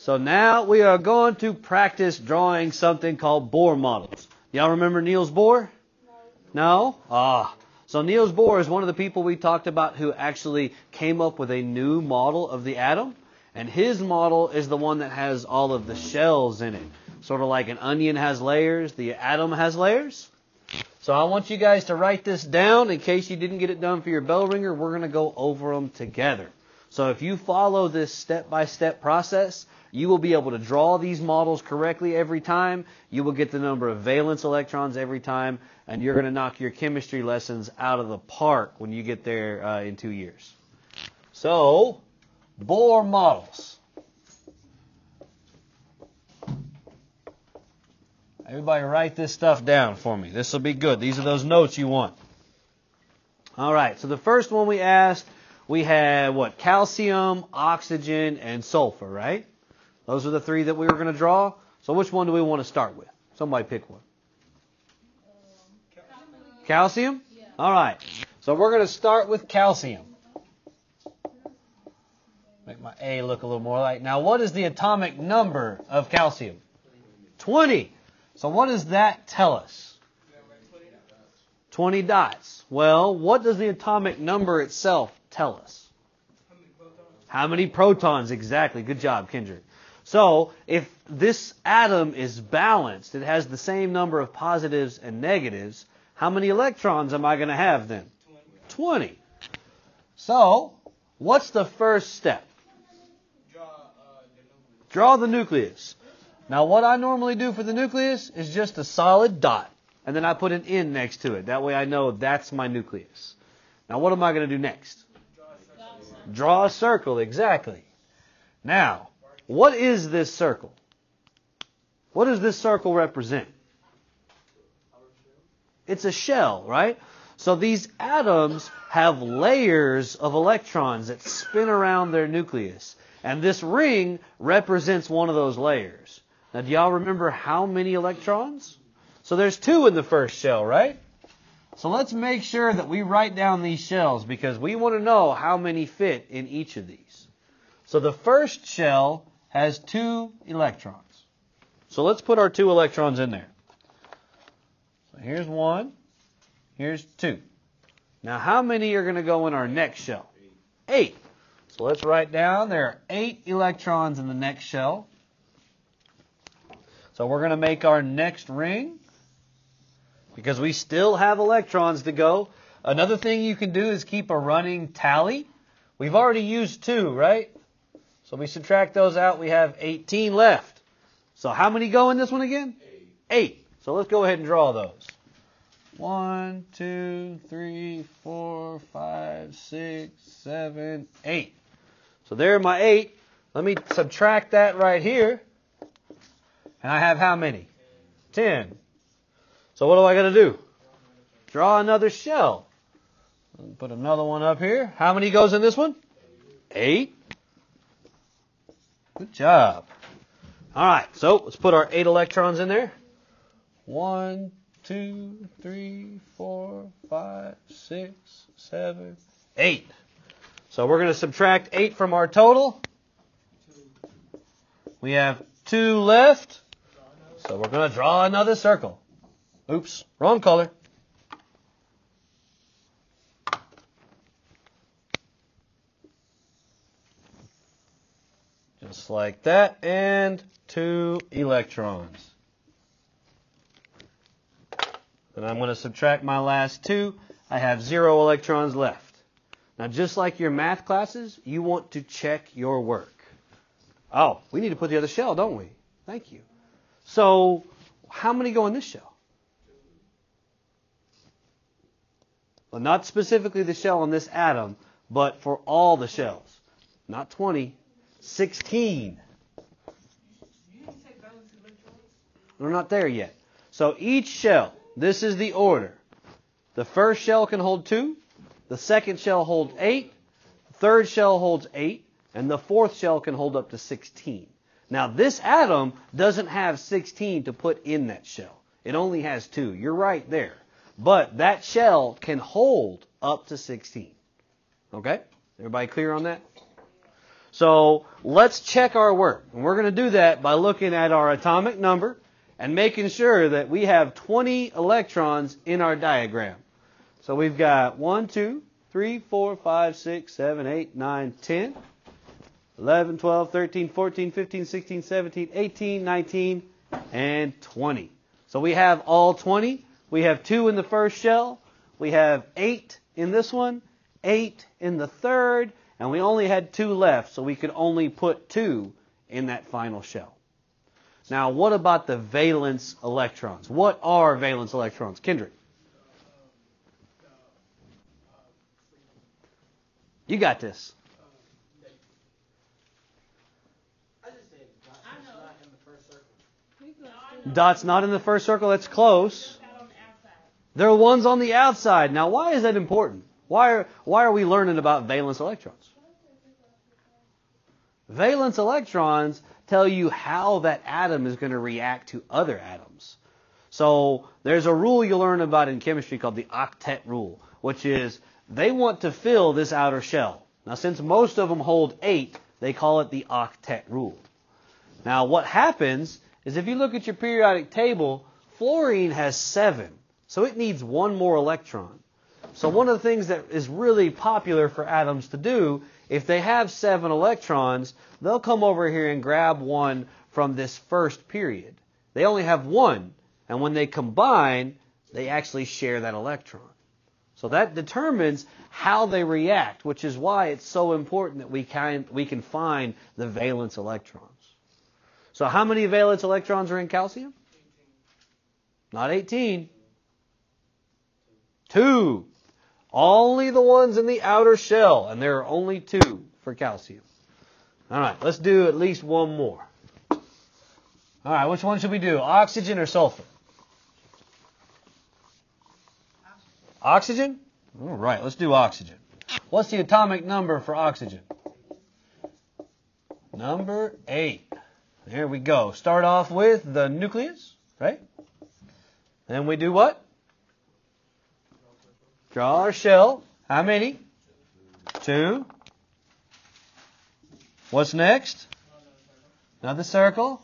So now we are going to practice drawing something called Bohr models. Y'all remember Niels Bohr? No? So Niels Bohr is one of the people we talked about who actually came up with a new model of the atom. And his model is the one that has all of the shells in it. Sort of like an onion has layers, the atom has layers. So I want you guys to write this down in case you didn't get it done for your bell ringer. We're going to go over them together. So if you follow this step-by-step process, you will be able to draw these models correctly every time. You will get the number of valence electrons every time. And you're going to knock your chemistry lessons out of the park when you get there in 2 years. So, Bohr models. Everybody write this stuff down for me. This will be good. These are those notes you want. All right, so the first one we asked, we had what? Calcium, oxygen, and sulfur, right? Those are the three that we were going to draw. So which one do we want to start with? Somebody pick one. Calcium? Yeah. All right. So we're going to start with calcium. Make my A look a little more like. Now, what is the atomic number of calcium? 20. So what does that tell us? 20 dots. Well, what does the atomic number itself tell us? How many protons? Exactly. Good job, Kendrick. So if this atom is balanced, it has the same number of positives and negatives, how many electrons am I going to have then? 20. So what's the first step? Draw the nucleus. Now what I normally do for the nucleus is just a solid dot. And then I put an N next to it. That way I know that's my nucleus. Now what am I going to do next? Draw a circle, exactly. Now, what is this circle? What does this circle represent? It's a shell, right? So these atoms have layers of electrons that spin around their nucleus. And this ring represents one of those layers. Now, do y'all remember how many electrons? So there's 2 in the first shell, right? So let's make sure that we write down these shells because we want to know how many fit in each of these. So the first shell has 2 electrons. So let's put our 2 electrons in there. So here's 1. Here's 2. Now how many are going to go in our next shell? 8. So let's write down there are 8 electrons in the next shell. So we're going to make our next ring because we still have electrons to go. Another thing you can do is keep a running tally. We've already used 2, right? So we subtract those out. We have 18 left. So how many go in this one again? 8. So let's go ahead and draw those. 1, 2, 3, 4, 5, 6, 7, 8. So there are my 8. Let me subtract that right here. And I have how many? 10. So what do I got to do? Draw another shell. Put another one up here. How many goes in this one? 8. Good job. All right, so let's put our 8 electrons in there. 1, 2, 3, 4, 5, 6, 7, 8. So we're going to subtract 8 from our total. We have 2 left. So we're going to draw another circle. Oops, wrong color. Just like that. And 2 electrons. Then I'm going to subtract my last 2. I have 0 electrons left. Now, just like your math classes, you want to check your work. Oh, we need to put the other shell, don't we? Thank you. So, how many go in this shell? Well, not specifically the shell on this atom, but for all the shells. Not 20, 16. We're not there yet. So each shell, this is the order. The first shell can hold 2. The second shell holds 8. The third shell holds 8. And the fourth shell can hold up to 16. Now, this atom doesn't have 16 to put in that shell. It only has 2. You're right there. But that shell can hold up to 16. Okay? Everybody clear on that? So let's check our work. And we're going to do that by looking at our atomic number and making sure that we have 20 electrons in our diagram. So we've got 1, 2, 3, 4, 5, 6, 7, 8, 9, 10, 11, 12, 13, 14, 15, 16, 17, 18, 19, and 20. So we have all 20. We have 2 in the first shell. We have 8 in this one, 8 in the third, and we only had 2 left, so we could only put 2 in that final shell. Now, what about the valence electrons? What are valence electrons? Kendrick? You got this. Dot's not in the first circle. That's close. There are ones on the outside. Now, why is that important? Why are we learning about valence electrons? Valence electrons tell you how that atom is going to react to other atoms. So there's a rule you learn about in chemistry called the octet rule, which is they want to fill this outer shell. Now, since most of them hold 8, they call it the octet rule. Now, what happens is if you look at your periodic table, fluorine has 7. So it needs 1 more electron. So one of the things that is really popular for atoms to do, if they have 7 electrons, they'll come over here and grab one from this first period. They only have 1, and when they combine, they actually share that electron. So that determines how they react, which is why it's so important that we can find the valence electrons. So how many valence electrons are in calcium? 18. Not 18. 2. Only the ones in the outer shell, and there are only 2 for calcium. All right, let's do at least one more. All right, which one should we do? Oxygen or sulfur? Oxygen? All right, let's do oxygen. What's the atomic number for oxygen? Number 8. There we go. Start off with the nucleus, right? Then we do what? Draw our shell. How many? 2. What's next? Another circle.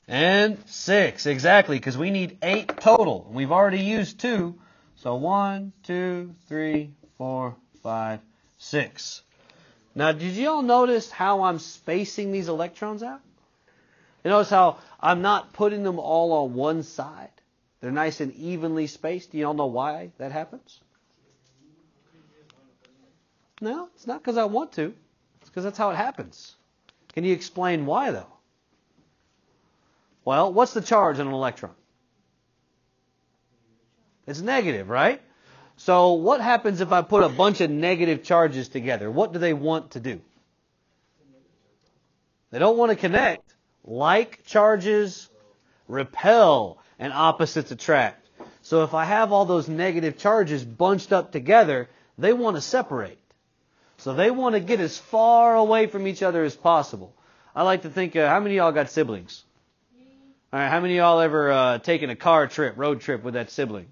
And 6, exactly, because we need 8 total. We've already used 2. So 1, 2, 3, 4, 5, 6. Now, did you all notice how I'm spacing these electrons out? You notice how I'm not putting them all on one side? They're nice and evenly spaced. Do you all know why that happens? No, it's not because I want to. It's because that's how it happens. Can you explain why, though? Well, what's the charge on an electron? It's negative, right? So what happens if I put a bunch of negative charges together? What do they want to do? They don't want to connect. Like charges repel and opposites attract. So if I have all those negative charges bunched up together, they want to separate. So they want to get as far away from each other as possible. I like to think, how many of y'all got siblings? All right, how many of y'all ever taken a car trip, road trip with that sibling?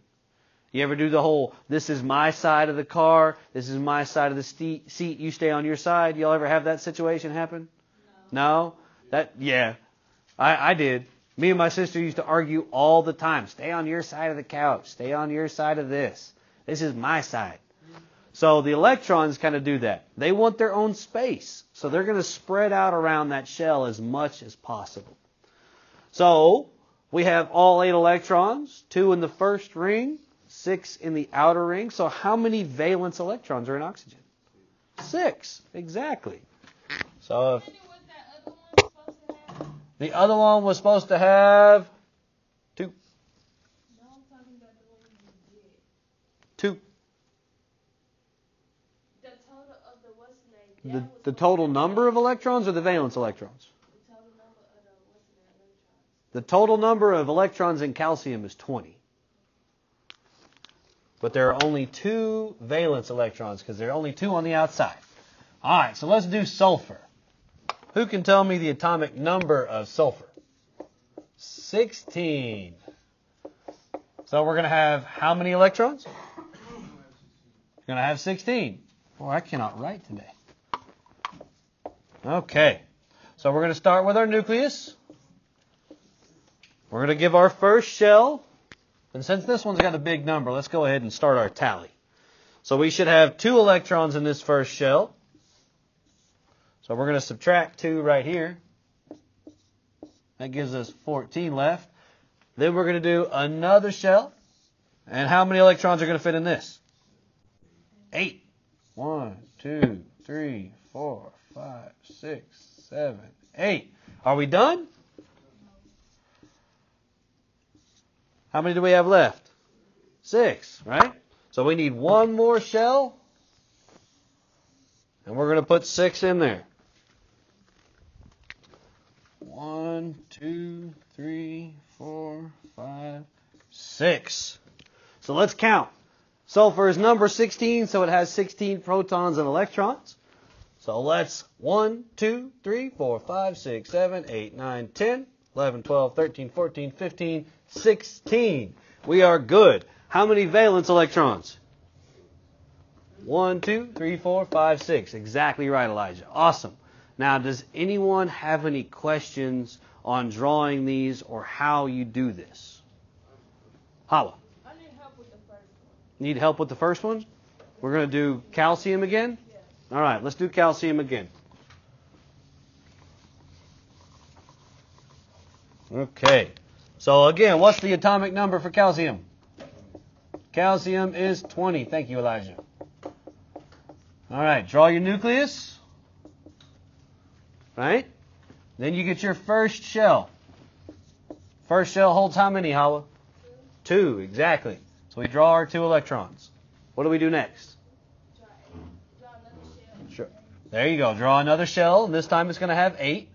You ever do the whole, this is my side of the car, this is my side of the seat, you stay on your side? Y'all ever have that situation happen? No? Yeah, I did. Me and my sister used to argue all the time. Stay on your side of the couch. Stay on your side of this. This is my side. So the electrons kind of do that. They want their own space. So they're going to spread out around that shell as much as possible. So we have all 8 electrons, 2 in the first ring, 6 in the outer ring. So how many valence electrons are in oxygen? 6, exactly. So if the other one was supposed to have 2. 2. The total number of electrons or the valence electrons? The total number of electrons in calcium is 20. But there are only 2 valence electrons because there are only 2 on the outside. All right, so let's do sulfur. Who can tell me the atomic number of sulfur? 16. So we're going to have how many electrons? We're going to have 16. Boy, I cannot write today. Okay, so we're going to start with our nucleus. We're going to give our first shell. And since this one's got a big number, let's go ahead and start our tally. So we should have 2 electrons in this first shell. So we're going to subtract 2 right here. That gives us 14 left. Then we're going to do another shell. And how many electrons are going to fit in this? 8. 1, 2, 3, 4, 5, 6, 7, 8. Are we done? How many do we have left? 6, right? So we need one more shell. And we're going to put 6 in there. 1, 2, 3, 4, 5, 6. So let's count. Sulfur is number 16, so it has 16 protons and electrons. So let's 1, 2, 3, 4, 5, 6, 7, 8, 9, 10, 11, 12, 13, 14, 15, 16. We are good. How many valence electrons? 1, 2, 3, 4, 5, 6. Exactly right, Elijah. Awesome. Now, does anyone have any questions on drawing these or how you do this? Hala. I need help with the first one. Need help with the first one? We're going to do calcium again? Yes. All right, let's do calcium again. Okay. So again, what's the atomic number for calcium? Calcium is 20. Thank you, Elijah. All right, draw your nucleus. Right? Then you get your first shell. First shell holds how many, Hala? 2, exactly. So we draw our 2 electrons. What do we do next? Draw another shell. Sure. There you go. Draw another shell. And this time it's going to have 8.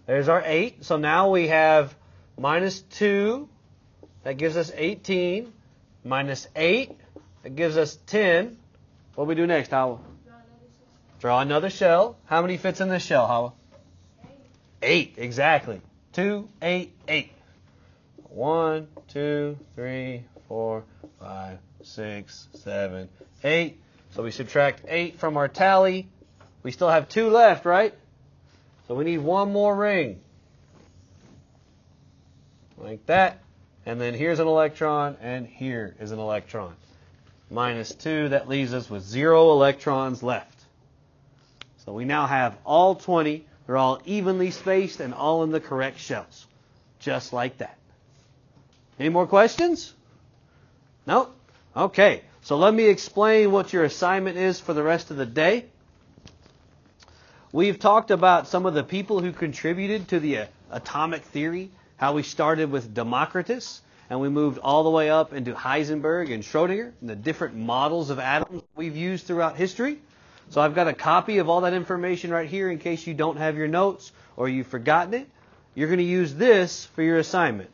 There's our 8. So now we have minus 2. That gives us 18. Minus 8. That gives us 10. What do we do next, Hala? Draw another shell. How many fits in this shell, Hala? 8, exactly. 2, 8, 8. 1, 2, 3, 4, 5, 6, 7, 8. So we subtract 8 from our tally. We still have 2 left, right? So we need one more ring. Like that. And then here's an electron, and here is an electron. Minus 2, that leaves us with 0 electrons left. So we now have all 20. They're all evenly spaced and all in the correct shells. Just like that. Any more questions? No? Okay. So let me explain what your assignment is for the rest of the day. We've talked about some of the people who contributed to the atomic theory, how we started with Democritus, and we moved all the way up into Heisenberg and Schrodinger, and the different models of atoms we've used throughout history. So I've got a copy of all that information right here in case you don't have your notes or you've forgotten it. You're going to use this for your assignment.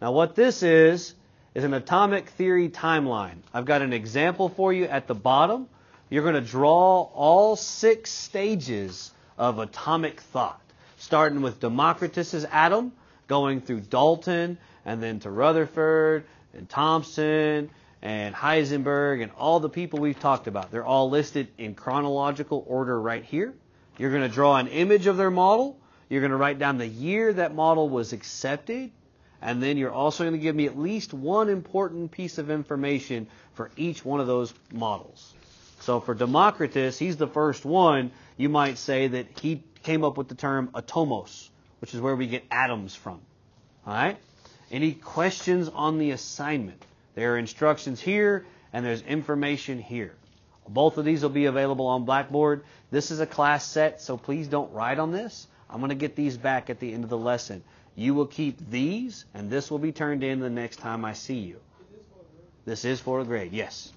Now what this is an atomic theory timeline. I've got an example for you at the bottom. You're going to draw all 6 stages of atomic thought, starting with Democritus's atom, going through Dalton, and then to Rutherford, and Thomson, and Heisenberg, and all the people we've talked about. They're all listed in chronological order right here. You're going to draw an image of their model. You're going to write down the year that model was accepted. And then you're also going to give me at least one important piece of information for each one of those models. So for Democritus, he's the first one. You might say that he came up with the term atomos, which is where we get atoms from. All right? Any questions on the assignment? There are instructions here, and there's information here. Both of these will be available on Blackboard. This is a class set, so please don't write on this. I'm going to get these back at the end of the lesson. You will keep these, and this will be turned in the next time I see you. This is for a grade, yes.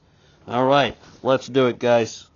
All right, let's do it, guys.